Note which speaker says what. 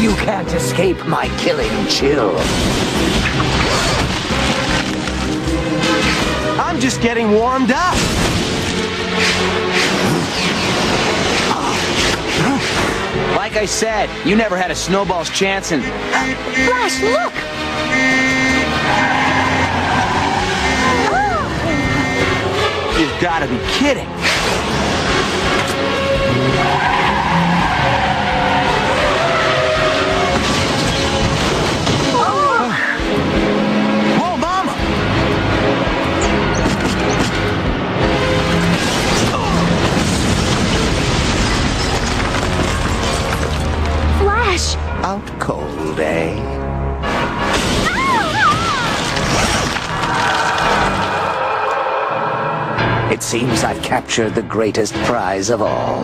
Speaker 1: You can't escape my killing chill.
Speaker 2: I'm just getting warmed up.
Speaker 3: Like I said, you never had a snowball's chance in...
Speaker 4: Flash, look!
Speaker 2: You've got to be kidding. Whoa, Mama!
Speaker 4: Flash!
Speaker 1: Out cold, eh? It seems I've captured the greatest prize of all.